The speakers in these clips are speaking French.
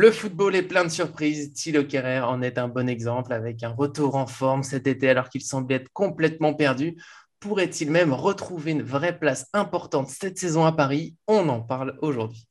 Le football est plein de surprises. Thilo Kehrer en est un bon exemple avec un retour en forme cet été alors qu'il semblait être complètement perdu. Pourrait-il même retrouver une vraie place importante cette saison à Paris? On en parle aujourd'hui.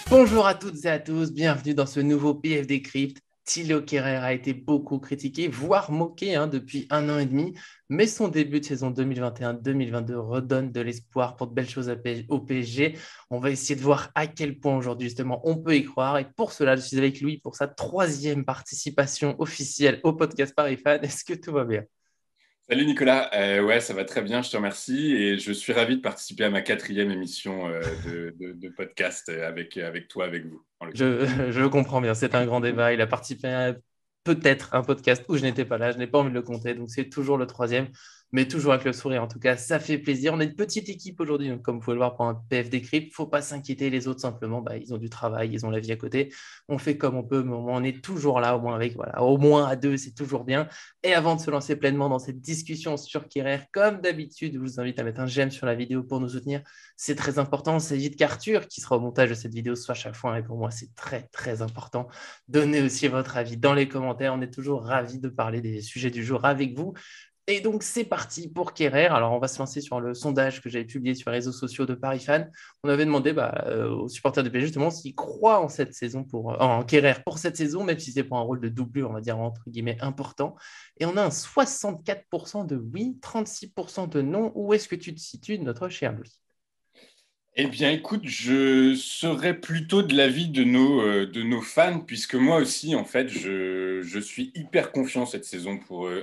Bonjour à toutes et à tous, bienvenue dans ce nouveau PFD Crypt. Thilo Kehrer a été beaucoup critiqué, voire moqué depuis un an et demi, mais son début de saison 2021-2022 redonne de l'espoir pour de belles choses au PSG. On va essayer de voir à quel point aujourd'hui justement on peut y croire et pour cela je suis avec Louis pour sa troisième participation officielle au podcast Paris Fan. Est-ce que tout va bien? Salut Nicolas, ouais ça va très bien, je te remercie et je suis ravi de participer à ma quatrième émission de podcast avec toi, avec vous en l'occurrence. Je comprends bien, c'est un grand débat. Il a participé à peut-être un podcast où je n'étais pas là, je n'ai pas envie de le compter, donc c'est toujours le troisième, mais toujours avec le sourire. En tout cas, ça fait plaisir. On est une petite équipe aujourd'hui, donc comme vous pouvez le voir pour un PFD Crypt, il ne faut pas s'inquiéter. Les autres, simplement, ils ont du travail, ils ont la vie à côté. On fait comme on peut, mais au moins, on est toujours là, au moins avec, voilà, au moins à deux, c'est toujours bien. Et avant de se lancer pleinement dans cette discussion sur Kerrer, comme d'habitude, je vous invite à mettre un j'aime sur la vidéo pour nous soutenir. C'est très important. C'est vite qu'Arthur qui sera au montage de cette vidéo soit chaque fois. Et pour moi, c'est très, très important. Donnez aussi votre avis dans les commentaires. On est toujours ravis de parler des sujets du jour avec vous. Et donc, c'est parti pour Kerrer. Alors, on va se lancer sur le sondage que j'avais publié sur les réseaux sociaux de Paris Fan. On avait demandé aux supporters de PSG justement s'ils croient en cette saison en Kerrer pour cette saison, même si c'est pour un rôle de doublure, on va dire entre guillemets important. Et on a un 64% de oui, 36% de non. Où est-ce que tu te situes, notre cher Louis? Eh bien écoute, je serais plutôt de l'avis de nos fans, puisque moi aussi en fait je suis hyper confiant cette saison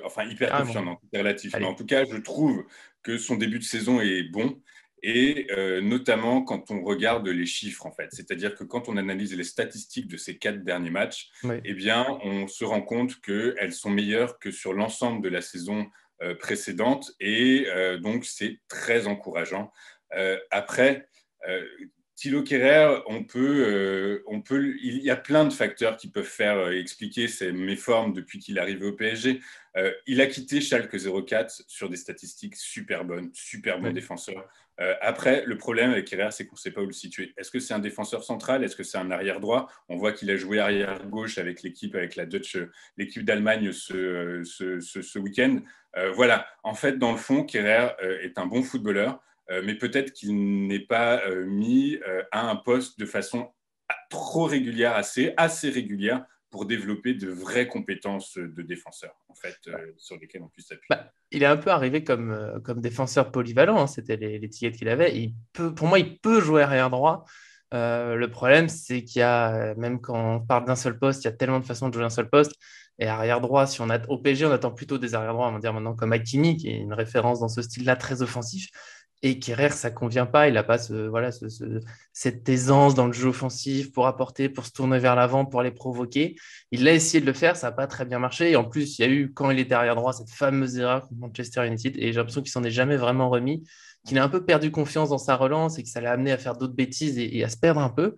enfin hyper confiant, Carrément. non, c'est relatif, mais en Allez. tout cas je trouve que son début de saison est bon. Et notamment quand on regarde les chiffres, en fait. C'est-à-dire que quand on analyse les statistiques de ces 4 derniers matchs, Oui. eh bien, on se rend compte qu'elles sont meilleures que sur l'ensemble de la saison précédente. Et donc, c'est très encourageant. Après, euh, Thilo Kehrer, il y a plein de facteurs qui peuvent faire expliquer ses méformes depuis qu'il est arrivé au PSG. Il a quitté Schalke 04 sur des statistiques super bonnes, super bon Oui. défenseur. Après, le problème avec Kehrer, c'est qu'on ne sait pas où le situer. Est-ce que c'est un défenseur central? Est-ce que c'est un arrière droit? On voit qu'il a joué arrière gauche avec l'équipe, avec l'équipe d'Allemagne ce week-end. Voilà. En fait, dans le fond, Kehrer est un bon footballeur, mais peut-être qu'il n'est pas mis à un poste de façon trop régulière, assez régulière pour développer de vraies compétences de défenseur, en fait, sur lesquelles on puisse s'appuyer. Il est un peu arrivé comme défenseur polyvalent, hein. C'était l'étiquette qu'il avait. Pour moi, il peut jouer arrière droit. Le problème, c'est qu'il y a, même quand on parle d'un seul poste, il y a tellement de façons de jouer un seul poste. Et arrière droit, si on a au PSG, on attend plutôt des arrière droits, on va dire maintenant comme Hakimi, qui est une référence dans ce style-là très offensif. Et Kerrer, ça convient pas. Il n'a pas cette aisance dans le jeu offensif pour apporter, pour se tourner vers l'avant, pour les provoquer. Il a essayé de le faire, ça n'a pas très bien marché. Et en plus, il y a eu, quand il était arrière droit, cette fameuse erreur contre Manchester United. Et j'ai l'impression qu'il s'en est jamais vraiment remis, qu'il a un peu perdu confiance dans sa relance et que ça l'a amené à faire d'autres bêtises et à se perdre un peu.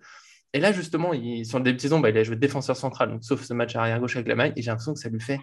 Et là, justement, sur le début de saison, il a joué défenseur central, donc, sauf ce match arrière gauche avec l'Allemagne. Et j'ai l'impression que ça lui fait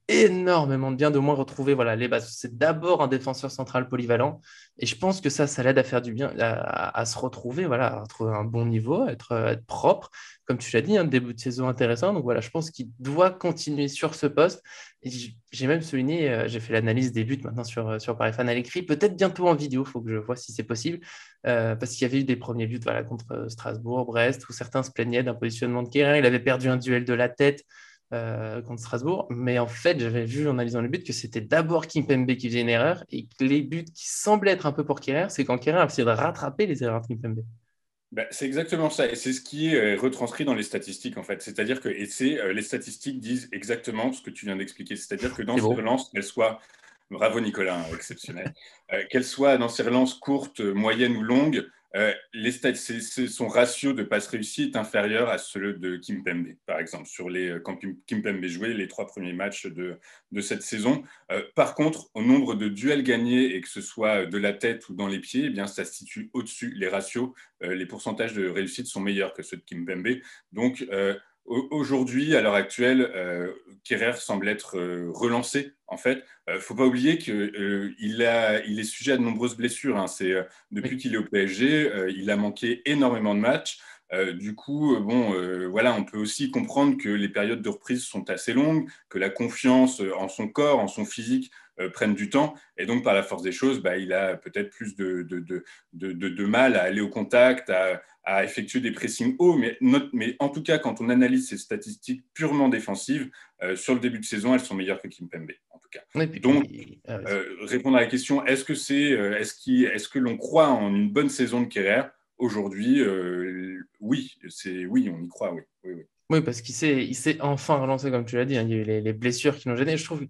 énormément de bien de moins retrouver voilà, les bases. C'est d'abord un défenseur central polyvalent et je pense que ça l'aide à faire du bien, à se retrouver, voilà, à retrouver un bon niveau, être propre. Comme tu l'as dit, un début de saison intéressant. Donc voilà, je pense qu'il doit continuer sur ce poste. Et j'ai même souligné, j'ai fait l'analyse des buts maintenant sur Paris Fan à l'écrit, peut-être bientôt en vidéo, il faut que je vois si c'est possible, parce qu'il y avait eu des premiers buts voilà, contre Strasbourg, Brest, où certains se plaignaient d'un positionnement de Guérin. Il avait perdu un duel de la tête contre Strasbourg. Mais en fait, j'avais vu en analysant le but que c'était d'abord Kimpembe qui faisait une erreur et que les buts qui semblaient être un peu pour Kerrer, c'est quand Kerrer a essayé de rattraper les erreurs de Kimpembe. Ben, c'est exactement ça, et c'est ce qui est retranscrit dans les statistiques en fait. C'est-à-dire que les statistiques disent exactement ce que tu viens d'expliquer. C'est-à-dire que dans C'est ces beau. relances, qu'elles soient, bravo Nicolas, hein, exceptionnel, qu'elles soient dans ces relances courtes, moyennes ou longues, son ratio de passes réussies est inférieur à celui de Kimpembe, par exemple, quand Kimpembe jouait les 3 premiers matchs de cette saison. Par contre, au nombre de duels gagnés, et que ce soit de la tête ou dans les pieds, eh bien, ça se situe au-dessus. Les ratios, les pourcentages de réussite sont meilleurs que ceux de Kimpembe. Donc, aujourd'hui, à l'heure actuelle, Kerrer semble être relancé. En fait, il ne faut pas oublier qu'il est sujet à de nombreuses blessures. Hein. Depuis Oui. qu'il est au PSG, il a manqué énormément de matchs. Du coup, voilà, on peut aussi comprendre que les périodes de reprise sont assez longues, que la confiance en son corps, en son physique, prennent du temps. Et donc, par la force des choses, il a peut-être plus de mal à aller au contact, à effectuer des pressings hauts. Mais en tout cas, quand on analyse ces statistiques purement défensives, sur le début de saison, elles sont meilleures que Kimpembe, en tout cas. Et Donc, puis, répondre à la question, est-ce que l'on croit en une bonne saison de Kerrer aujourd'hui? Oui, oui, on y croit, oui. Oui, oui. oui, parce qu'il s'est enfin relancé, comme tu l'as dit, hein. Il y a eu les blessures qui l'ont gêné. Je trouve,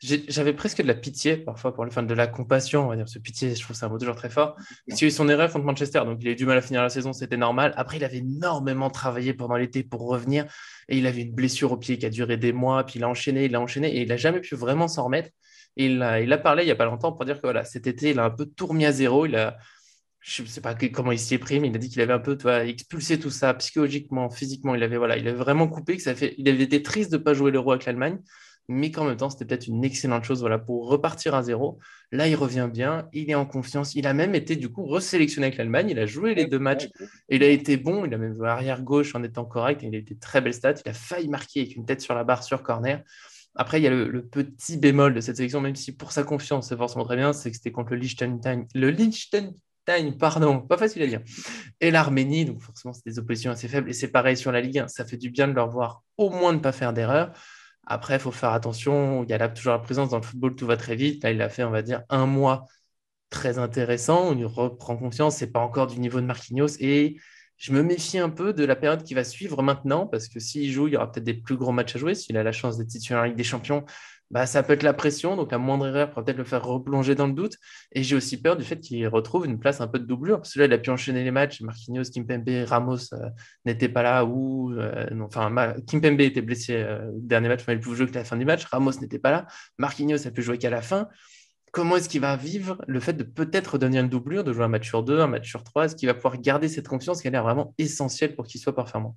j'avais presque de la pitié parfois pour les fans, de la compassion, on va dire. Ce pitié, je trouve que c'est un mot toujours très fort. Parce qu'il y a eu son erreur contre Manchester, donc il a eu du mal à finir la saison, c'était normal. Après, il avait énormément travaillé pendant l'été pour revenir, et il avait une blessure au pied qui a duré des mois, puis il a enchaîné, et il n'a jamais pu vraiment s'en remettre. Et il a parlé il n'y a pas longtemps pour dire que voilà, cet été, il a un peu tout remis à zéro. Je ne sais pas comment il s'y est pris, mais il a dit qu'il avait un peu, tu vois, expulsé tout ça psychologiquement, physiquement. Il avait vraiment coupé, il avait été triste de ne pas jouer l'Euro avec l'Allemagne, mais qu'en même temps, c'était peut-être une excellente chose, voilà, pour repartir à zéro. Là, il revient bien, il est en confiance. Il a même été du coup resélectionné avec l'Allemagne. Il a joué les deux matchs et il a été bon. Il a même joué arrière gauche en étant correct. Il a été très belle stat. Il a failli marquer avec une tête sur la barre sur corner. Après, il y a le petit bémol de cette sélection, même si pour sa confiance, c'est forcément très bien, c'est que c'était contre le Liechtenstein. Le Liechtenstein, pardon, pas facile à dire. Et l'Arménie, donc forcément, c'est des oppositions assez faibles. Et c'est pareil sur la Ligue 1. Ça fait du bien de leur voir au moins ne pas faire d'erreur. Après, il faut faire attention. Il y a là toujours la présence dans le football, tout va très vite. Là, il a fait, on va dire, un mois très intéressant. On y reprend confiance. C'est pas encore du niveau de Marquinhos. Et je me méfie un peu de la période qui va suivre maintenant, parce que s'il joue, il y aura peut-être des plus gros matchs à jouer. S'il a la chance d'être titulaire en Ligue des Champions, ça peut être la pression. Donc, la moindre erreur pourrait peut-être le faire replonger dans le doute. Et j'ai aussi peur du fait qu'il retrouve une place un peu de doublure. Parce que là, il a pu enchaîner les matchs. Marquinhos, Kimpembe, Ramos n'étaient pas là. Non, enfin, Kimpembe était blessé au dernier match. Enfin, il pouvait jouer que la fin du match. Ramos n'était pas là. Marquinhos a pu jouer qu'à la fin. Comment est-ce qu'il va vivre le fait de peut-être devenir une doublure, de jouer un match sur deux, un match sur trois? Est-ce qu'il va pouvoir garder cette confiance qui a l'air vraiment essentielle pour qu'il soit performant?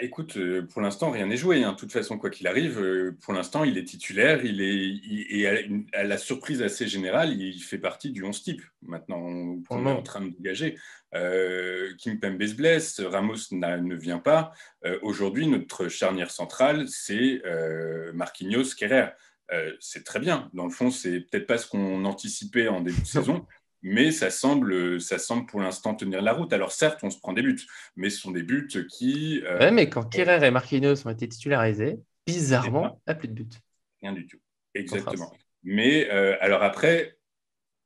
Écoute, pour l'instant, rien n'est joué, hein. De toute façon, quoi qu'il arrive, pour l'instant, il est titulaire. Et à la surprise assez générale, il fait partie du 11 type. Maintenant, Pour le qu'on est en moment. train de dégager. Kimpembe se blesse, Ramos ne vient pas. Aujourd'hui, notre charnière centrale, c'est Marquinhos, Kerrer. C'est très bien. Dans le fond, c'est peut-être pas ce qu'on anticipait en début de saison, mais ça semble pour l'instant tenir la route. Alors certes, on se prend des buts, mais ce sont des buts qui Ouais, mais quand Kerrer et Marquinhos ont été titularisés, eh ben, bizarrement, il n'y a plus de but. rien du tout. Exactement. Contraste. Mais alors après,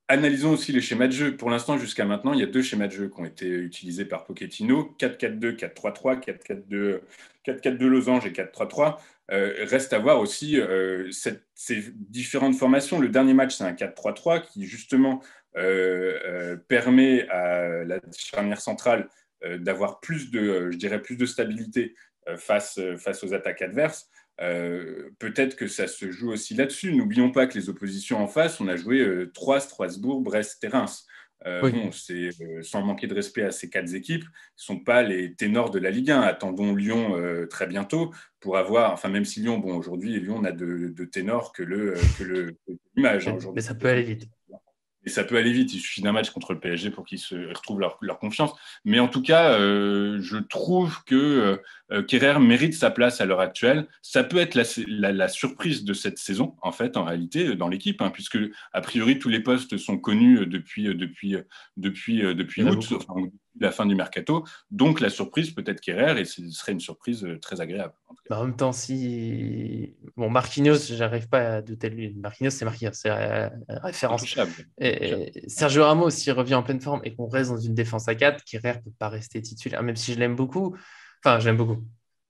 analysons aussi les schémas de jeu. Pour l'instant, jusqu'à maintenant, il y a deux schémas de jeu qui ont été utilisés par Pochettino, 4-4-2, 4-3-3, 4-4-2, 4-4-2 losange et 4-3-3. Reste à voir aussi ces différentes formations. Le dernier match, c'est un 4-3-3 qui justement permet à la charnière centrale d'avoir je dirais, plus de stabilité face aux attaques adverses. Peut-être que ça se joue aussi là-dessus. N'oublions pas que les oppositions en face, on a joué Troyes, Strasbourg, Brest et Reims. Oui. C'est sans manquer de respect à ces quatre équipes, ne sont pas les ténors de la Ligue 1. Attendons Lyon très bientôt pour avoir, enfin même si Lyon, bon aujourd'hui Lyon n'a de ténor que l'image, hein, Mais aujourd'hui. ça peut aller vite. Et ça peut aller vite, il suffit d'un match contre le PSG pour qu'ils se retrouvent leur confiance. Mais en tout cas, je trouve que Kerrer mérite sa place à l'heure actuelle. Ça peut être la surprise de cette saison, en fait, en réalité, dans l'équipe, hein, puisque, a priori, tous les postes sont connus depuis Il y en a août, beaucoup. enfin, depuis la fin du mercato. Donc, la surprise peut être Kerrer, et ce serait une surprise très agréable, en tout cas. En même temps, si. Bon, Marquinhos, j'arrive pas à douter de lui. Marquinhos, c'est Marquinhos, c'est référence. Intouchable. Intouchable. Et Sergio Ramos, s'il revient en pleine forme et qu'on reste dans une défense à 4, Kerrer ne peut pas rester titulaire, même si je l'aime beaucoup. Enfin, je l'aime beaucoup.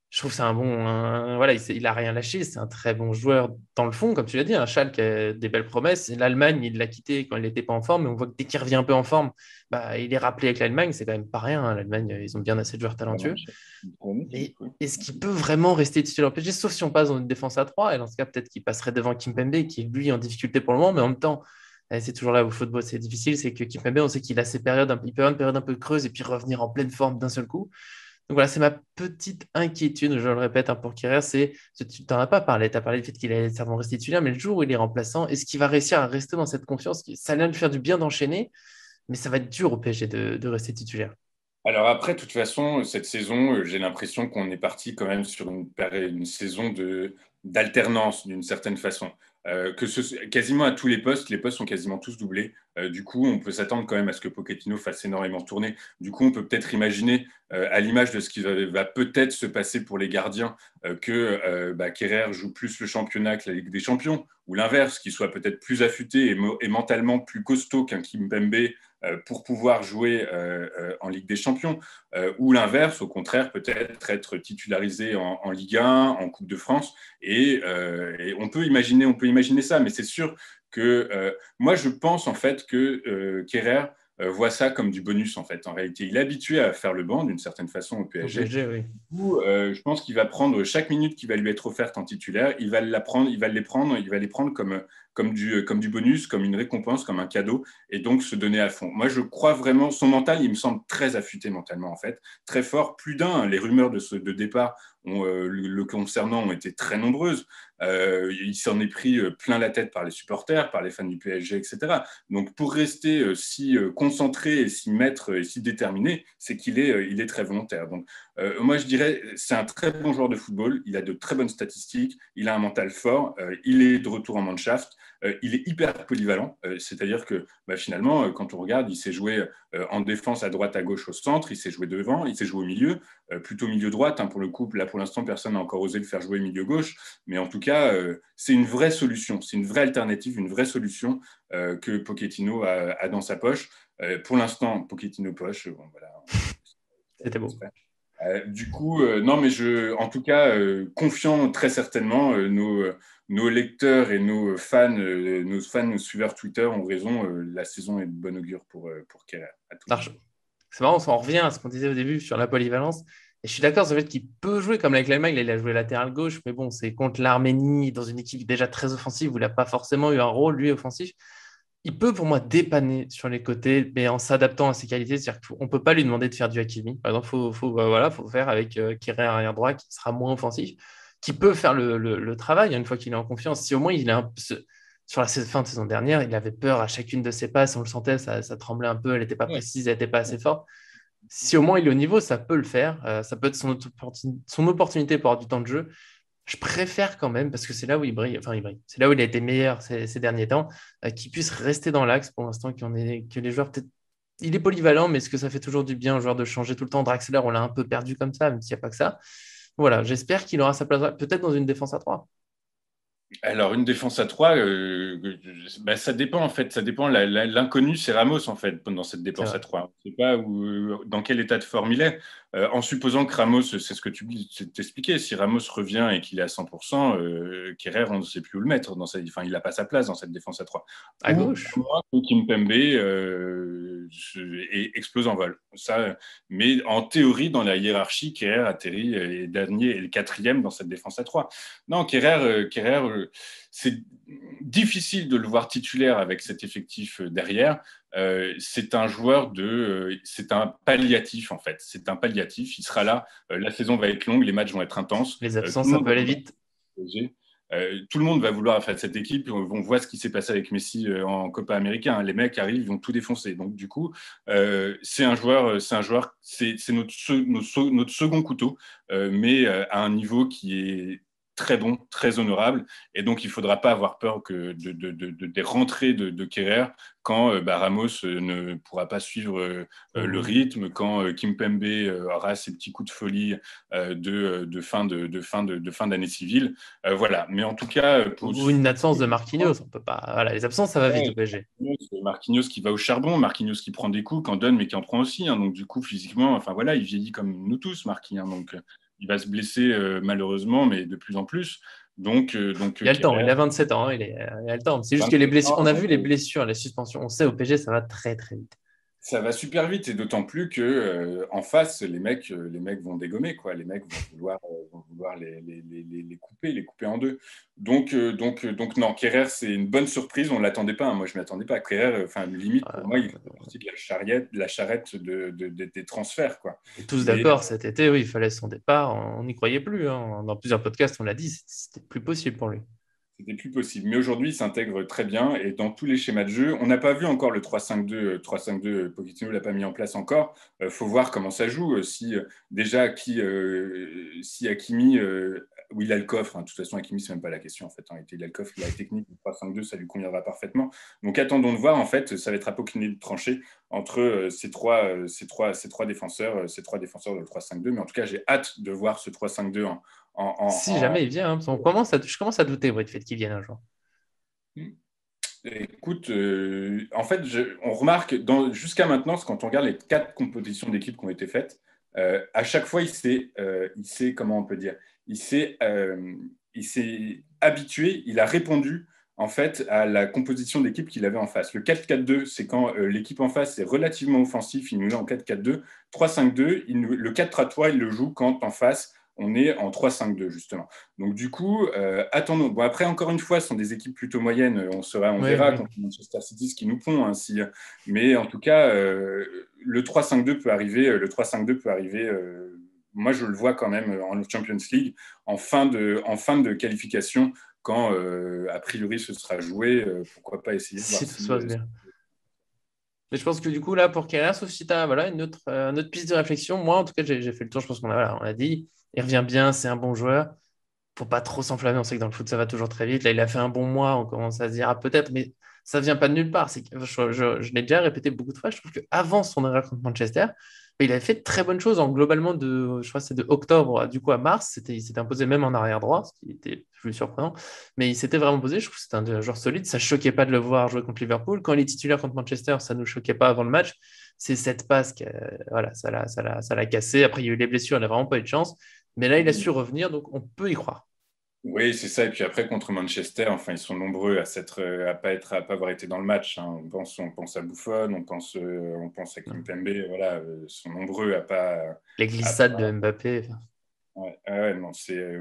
Je trouve que c'est un bon. Voilà, il a rien lâché. C'est un très bon joueur dans le fond, comme tu l'as dit. Un Schalke a des belles promesses. L'Allemagne, il l'a quitté quand il n'était pas en forme. Mais on voit que dès qu'il revient un peu en forme, il est rappelé avec l'Allemagne. C'est quand même pas rien, hein. L'Allemagne, ils ont bien assez de joueurs talentueux. Mais est-ce qu'il peut vraiment rester titulaire au PSG, sauf si on passe dans une défense à 3? Et dans ce cas, peut-être qu'il passerait devant Kimpembe, qui est lui en difficulté pour le moment. Mais en même temps, c'est toujours là où le football c'est difficile, c'est que Kimpembe, on sait qu'il a ses périodes, il peut avoir une période un peu creuse et puis revenir en pleine forme d'un seul coup. Donc voilà, c'est ma petite inquiétude, je le répète, hein, pour Kerrer, tu n'en as pas parlé, tu as parlé du fait qu'il allait certainement rester titulaire, mais le jour où il est remplaçant, est-ce qu'il va réussir à rester dans cette confiance? Ça vient de lui faire du bien d'enchaîner, mais ça va être dur au PSG de rester titulaire. Alors après, de toute façon, cette saison, j'ai l'impression qu'on est parti quand même sur une saison d'alternance d'une certaine façon. Quasiment à tous les postes sont quasiment tous doublés. Du coup, on peut s'attendre quand même à ce que Pochettino fasse énormément tourner. Du coup, on peut peut-être imaginer, à l'image de ce qui va peut-être se passer pour les gardiens, que Kehrer joue plus le championnat que la Ligue des Champions, ou l'inverse, qu'il soit peut-être plus affûté et mentalement plus costaud qu'un Kimpembe pour pouvoir jouer en Ligue des Champions, ou l'inverse, au contraire, peut-être être titularisé en Ligue 1, en Coupe de France. Et on peut imaginer ça, mais c'est sûr que moi, je pense en fait que Kehrer voit ça comme du bonus en fait. En réalité, il est habitué à faire le banc d'une certaine façon au Au PSG. PSG, oui. Du coup, je pense qu'il va prendre chaque minute qui va lui être offerte en titulaire, il va les prendre comme du bonus, comme une récompense, comme un cadeau, et donc se donner à fond. Moi, je crois vraiment, son mental, il me semble très affûté mentalement, en fait, très fort, plus d'un. Les rumeurs de départ le concernant ont été très nombreuses. Il s'en est pris plein la tête par les supporters, par les fans du PSG, etc. Donc, pour rester si concentré et si maître et si déterminé, c'est il est très volontaire. Donc, moi, je dirais, c'est un très bon joueur de football. Il a de très bonnes statistiques. Il a un mental fort. Il est de retour en Mannschaft. Il est hyper polyvalent. C'est-à-dire que finalement, quand on regarde, il s'est joué en défense à droite, à gauche, au centre. Il s'est joué devant. Il s'est joué au milieu, plutôt milieu droite. Hein, pour le coup, là, pour l'instant, personne n'a encore osé le faire jouer milieu gauche. Mais en tout cas, c'est une vraie solution. C'est une vraie alternative, une vraie solution que Pochettino a dans sa poche. Pour l'instant, Pochettino poche. Bon, voilà. C'était beau. Du coup, non, mais en tout cas, confiant très certainement, nos lecteurs et nos fans, nos suiveurs Twitter ont raison. La saison est de bon augure pour Kehrer. C'est marrant, on revient à ce qu'on disait au début sur la polyvalence. Et je suis d'accord sur le fait qu'il peut jouer comme avec l'Allemagne. Il a joué latéral gauche, mais bon, c'est contre l'Arménie, dans une équipe déjà très offensive où il n'a pas forcément eu un rôle, lui, offensif. Il peut, pour moi, dépanner sur les côtés, mais en s'adaptant à ses qualités. C'est-à-dire qu'on ne peut pas lui demander de faire du Hakimi. Par exemple, faut faire avec Kehrer arrière droit, qui sera moins offensif, qui peut faire le travail une fois qu'il est en confiance. Si au moins il est sur la fin de saison dernière, il avait peur à chacune de ses passes, on le sentait, ça tremblait un peu, elle n'était pas Ouais. précise, elle n'était pas assez forte. Si au moins il est au niveau, ça peut le faire. Ça peut être son opportunité pour avoir du temps de jeu. Je préfère quand même, parce que c'est là où il brille, enfin il brille, c'est là où il a été meilleur ces derniers temps, qu'il puisse rester dans l'axe pour l'instant, que les joueurs, peut-être, il est polyvalent, mais est-ce que ça fait toujours du bien aux joueurs de changer tout le temps? Draxler, on l'a un peu perdu comme ça, même s'il n'y a pas que ça. Voilà, j'espère qu'il aura sa place, peut-être dans une défense à 3. Alors, une défense à 3, ça dépend en fait. Ça dépend. L'inconnu, c'est Ramos en fait, dans cette C'est défense à vrai. 3. Je ne sais pas dans quel état de forme il est. En supposant que Ramos, c'est ce que tu t'expliquais, si Ramos revient et qu'il est à 100%, Kerrer, on ne sait plus où le mettre. Enfin, il n'a pas sa place dans cette défense à 3. À Ou gauche, Kimpembe explose en vol. Ça, mais en théorie, dans la hiérarchie, Kerrer atterrit et dernier et le quatrième dans cette défense à 3. Non, Kerrer, c'est difficile de le voir titulaire avec cet effectif derrière. C'est un palliatif en fait. C'est un palliatif. Il sera là. La saison va être longue, les matchs vont être intenses. les Tout absences, le ça monde peut va aller vouloir vite. PSG. Tout le monde va vouloir faire cette équipe. On voit ce qui s'est passé avec Messi en Copa América. Hein. Les mecs arrivent, ils vont tout défoncer. Donc du coup, c'est notre second couteau, mais à un niveau qui est très bon, très honorable. Et donc, il ne faudra pas avoir peur des rentrées de Kerrer quand Ramos ne pourra pas suivre le Ou, rythme, quand Kimpembe aura ses petits coups de folie de fin d'année civile. Voilà. Mais en tout cas, ou une absence de Marquinhos, on peut pas. Voilà, les absences, ça va vite au ouais, PSG. Marquinhos qui va au charbon, Marquinhos qui prend des coups, qui en donne, mais qui en prend aussi. Hein. Donc, du coup, physiquement, enfin voilà, il vieillit comme nous tous, Marquinhos. Hein. Donc, il va se blesser malheureusement, mais de plus en plus. Donc Il a le temps, il Kerrer, a 27 ans, il a le temps. C'est juste que les 27 blessures, on a ans, vu les blessures, les suspensions. On sait au PSG, ça va très très vite. ça va super vite et d'autant plus que en face, les mecs vont dégommer quoi. Les mecs vont vouloir les couper en deux. Donc non, Kerrer c'est une bonne surprise. On l'attendait pas. Hein. Moi je m'attendais pas. Kerrer, enfin limite pour moi, il fait partie de la charrette des transferts quoi. On est tous Mais d'accord, cet été, oui, il fallait son départ. On n'y croyait plus. Hein. Dans plusieurs podcasts, on l'a dit, c'était plus possible pour lui. C'était plus possible. Mais aujourd'hui, il s'intègre très bien et dans tous les schémas de jeu. On n'a pas vu encore le 3-5-2. 3-5-2, Pochettino ne l'a pas mis en place encore. Faut voir comment ça joue. Déjà, si Hakimi, ou il a le coffre. De toute façon, Hakimi, c'est même pas la question. En fait, il a le coffre, il a la technique. Le 3-5-2, ça lui conviendra parfaitement. Donc, attendons de voir. En fait, ça va être apocliné de trancher entre ces trois défenseurs, de 3-5-2. Mais en tout cas, j'ai hâte de voir ce 3-5-2 Si jamais il vient, hein, parce je commence à douter du fait qu'il vienne un jour. Écoute, en fait, on remarque jusqu'à maintenant, quand on regarde les 4 compositions d'équipe qui ont été faites, à chaque fois, comment on peut dire, il s'est habitué, il a répondu en fait à la composition d'équipe qu'il avait en face. Le 4-4-2, c'est quand l'équipe en face est relativement offensif, il nous met en 4-4-2. 3-5-2, le 4-3, il le joue quand en face on est en 3-5-2 justement. Donc du coup, attendons. Bon, après, encore une fois, ce sont des équipes plutôt moyennes. On verra contre Manchester City ce qu'ils nous font. Mais en tout cas, le 3-5-2 peut arriver. Moi, je le vois quand même en Champions League en fin de qualification quand, a priori, ce sera joué. Pourquoi pas essayer de voir si tout se passe bien. Mais je pense que du coup, là, pour Kerrer, sauf si tu as une autre piste de réflexion, moi, en tout cas, j'ai fait le tour. Je pense on a dit, il revient bien, c'est un bon joueur. Faut pas trop s'enflammer. On sait que dans le foot, ça va toujours très vite. Là, il a fait un bon mois. On commence à se dire, ah, peut-être, mais ça vient pas de nulle part. Je l'ai déjà répété beaucoup de fois. Je trouve qu'avant son erreur contre Manchester, il avait fait de très bonnes choses. Globalement, je crois que c'est de octobre du coup à mars. Il s'était imposé même en arrière droit, ce qui était plus surprenant. Mais il s'était vraiment posé. Je trouve que c'était un joueur solide. Ça ne choquait pas de le voir jouer contre Liverpool. Quand il est titulaire contre Manchester, ça ne nous choquait pas avant le match. C'est cette passe voilà, ça l'a cassé. Après, il y a eu les blessures. Il n'a vraiment pas eu de chance. Mais là, il a su revenir. Donc, on peut y croire. Oui, c'est ça. Et puis après, contre Manchester, enfin, ils sont nombreux à pas avoir été dans le match. On pense à Buffon, on pense à Kimpembe. Voilà, ils sont nombreux à pas. Les glissades de Mbappé. Ouais, non,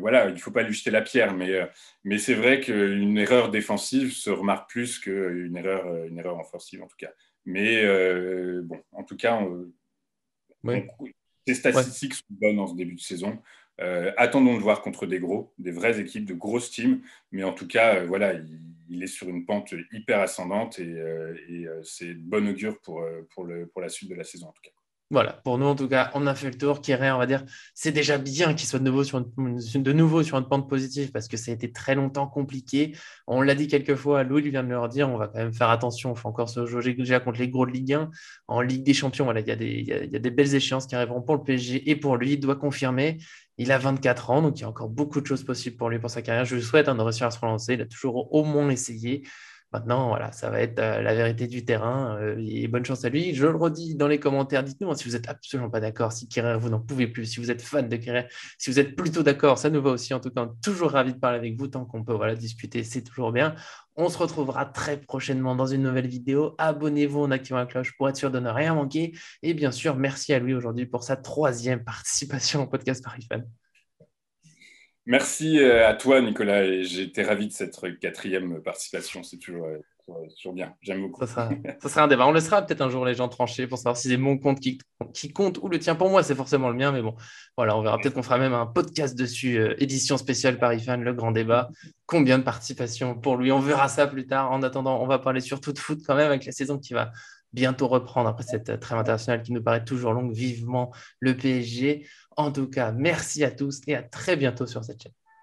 voilà, il faut pas lui jeter la pierre, mais c'est vrai qu'une erreur défensive se remarque plus qu'une erreur offensive en tout cas. Mais bon, en tout cas, les statistiques sont bonnes en ce début de saison. Attendons de voir contre des vraies équipes, de grosses teams. Mais en tout cas, voilà, il est sur une pente hyper ascendante et c'est de bon augure pour la suite de la saison en tout cas. Voilà, pour nous en tout cas, on a fait le tour. Kieré, on va dire, c'est déjà bien qu'il soit de nouveau sur une pente positive parce que ça a été très longtemps compliqué. On l'a dit quelques fois, Louis vient de le redire, on va quand même faire attention. Il faut encore se jauger déjà contre les gros de Ligue 1. En Ligue des Champions, voilà, il y a des belles échéances qui arriveront pour le PSG et pour lui. Il doit confirmer. Il a 24 ans, donc il y a encore beaucoup de choses possibles pour lui pour sa carrière. Je lui souhaite de réussir à se relancer. Il a toujours au moins essayé. Maintenant, voilà, ça va être la vérité du terrain. Et bonne chance à lui. Je le redis dans les commentaires. Dites-nous si vous n'êtes absolument pas d'accord, si Kerrer, vous n'en pouvez plus, si vous êtes fan de Kerrer, si vous êtes plutôt d'accord, ça nous va aussi. En tout cas, toujours ravi de parler avec vous tant qu'on peut discuter, c'est toujours bien. On se retrouvera très prochainement dans une nouvelle vidéo. Abonnez-vous en activant la cloche pour être sûr de ne rien manquer. Et bien sûr, merci à lui aujourd'hui pour sa 3e participation au podcast Paris Fan. Merci à toi, Nicolas, et j'ai été ravi de cette 4e participation. C'est toujours bien. J'aime beaucoup. Ça sera un débat. On laissera peut-être un jour les gens trancher pour savoir si c'est mon compte qui compte ou le tien. Pour moi, c'est forcément le mien, mais bon, voilà, on verra. Peut-être qu'on fera même un podcast dessus, édition spéciale Paris Fan, le grand débat. Combien de participations pour lui? On verra ça plus tard. En attendant, on va parler surtout de foot quand même avec la saison qui va bientôt reprendre après cette trêve internationale qui nous paraît toujours longue. Vivement le PSG. En tout cas, merci à tous et à très bientôt sur cette chaîne.